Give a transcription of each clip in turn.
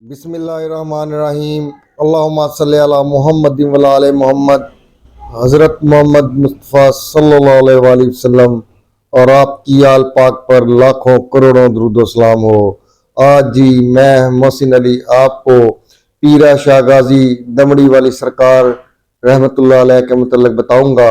بسم اللہ الرحمن الرحیم۔ اللہم صلی علی محمد و علی محمد۔ حضرت محمد مصطفیٰ صلی اللہ علیہ وآلہ وسلم اور آپ کی آل پاک پر لاکھوں کروڑوں درود و سلام ہو۔ آج جی میں محسن علی آپ کو پیرا شاہ غازی دمڑی والی سرکار رحمت اللہ علیہ کے متعلق بتاؤں گا۔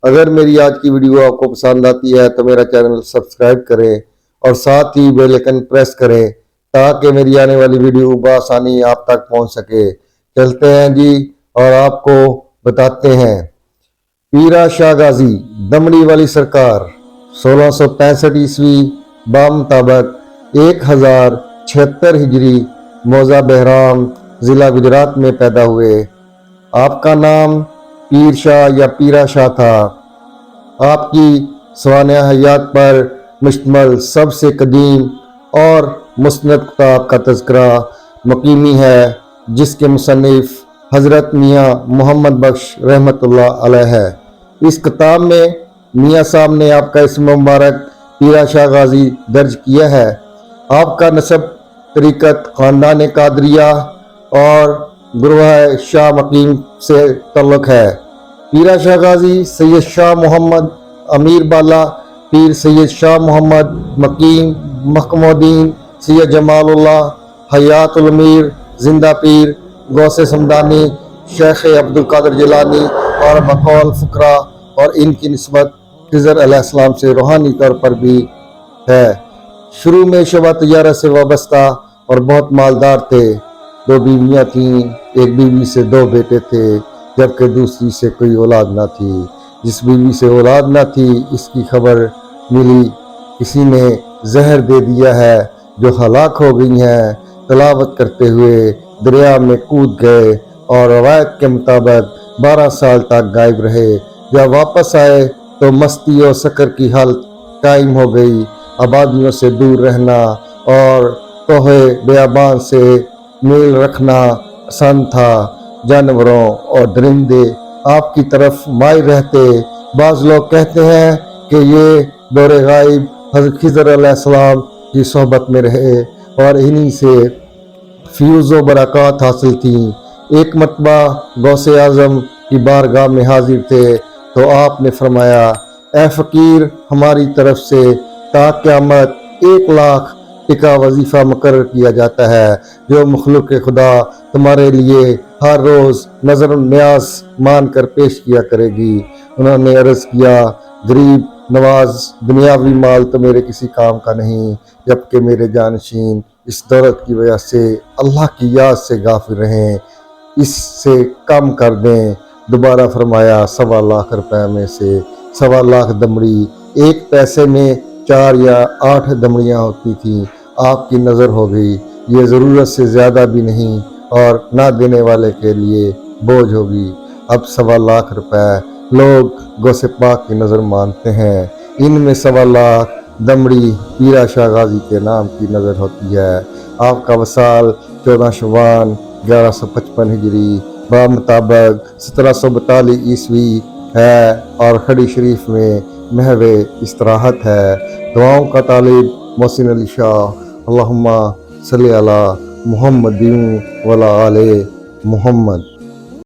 اگر میری آج کی ویڈیو آپ کو پسند آتی ہے تو میرا چینل سبسکرائب کریں اور ساتھ ہی بیل آئکن پریس کریں تاکہ میری آنے والی ویڈیو بآسانی آپ تک پہنچ سکے۔ چلتے ہیں جی اور آپ کو بتاتے ہیں۔ پیرا شاہ غازی دمڑی والی سرکار 1665 عیسوی بامطابق 1076 ہجری موضع بہرام ضلع گجرات میں پیدا ہوئے۔ آپ کا نام پیر شاہ یا پیرا شاہ تھا۔ آپ کی سوانح حیات پر مشتمل سب سے قدیم اور مستند کتاب کا تذکرہ مقیمی ہے جس کے مصنف حضرت میاں محمد بخش رحمت اللہ علیہ ہے۔ اس کتاب میں میاں صاحب نے آپ کا اسم مبارک پیرا شاہ غازی درج کیا ہے۔ آپ کا نسب طریقت خاندان قادریہ اور گروہ شاہ مقیم سے تعلق ہے۔ پیرا شاہ غازی سید شاہ محمد امیر بالا پیر سید شاہ محمد مقیم محکمودین سید جمال اللہ حیات الامیر زندہ پیر غوث سمدانی شیخ عبدالقادر جیلانی اور بقول فقرا اور ان کی نسبت خضر علیہ السلام سے روحانی طور پر بھی ہے۔ شروع میں شعبہ تجارت سے وابستہ اور بہت مالدار تھے۔ 2 بیویاں تھیں، ایک بیوی سے 2 بیٹے تھے جبکہ دوسری سے کوئی اولاد نہ تھی۔ جس بیوی سے اولاد نہ تھی اس کی خبر ملی کسی نے زہر دے دیا ہے جو ہلاک ہو گئی ہیں۔ تلاوت کرتے ہوئے دریا میں کود گئے اور روایت کے مطابق 12 سال تک غائب رہے۔ جب واپس آئے تو مستی اور سکر کی حالت قائم ہو گئی۔ آبادیوں سے دور رہنا اور توہے بیابان سے میل رکھنا آسان تھا۔ جانوروں اور درندے آپ کی طرف مائل رہتے۔ بعض لوگ کہتے ہیں کہ یہ دور غائب حضرت خضر علیہ السلام کی صحبت میں رہے اور انہی سے فیوز و برکات حاصل تھیں۔ ایک مرتبہ غوث اعظم کی بارگاہ میں حاضر تھے تو آپ نے فرمایا، اے فقیر، ہماری طرف سے تا قیامت 1 لاکھ ٹکا وظیفہ مقرر کیا جاتا ہے جو مخلوق خدا تمہارے لیے ہر روز نظر نیاز مان کر پیش کیا کرے گی۔ انہوں نے عرض کیا، غریب نواز دنیاوی مال تو میرے کسی کام کا نہیں جبکہ میرے جانشین اس دولت کی وجہ سے اللہ کی یاد سے غافل رہیں، اس سے کم کر دیں۔ دوبارہ فرمایا، 1.25 لاکھ روپے میں سے 1.25 لاکھ دمڑی 1 پیسے میں 4 یا 8 دمڑیاں ہوتی تھیں۔ آپ کی نظر ہو گئی، یہ ضرورت سے زیادہ بھی نہیں اور نہ دینے والے کے لیے بوجھ ہوگی۔ اب 1.25 لاکھ روپے لوگ غوث پاک کی نظر مانتے ہیں۔ ان میں 1.25 لاکھ دمڑی پیرا شاہ غازی کے نام کی نظر ہوتی ہے۔ آپ کا وصال 14 شعبان 1155 ہجری بامطابق 1742 عیسوی ہے اور کھڑی شریف میں محو استراحت ہے۔ دعاؤں کا طالب محسن علی شاہ۔ اللہم صلی علی محمد و علی آل محمد۔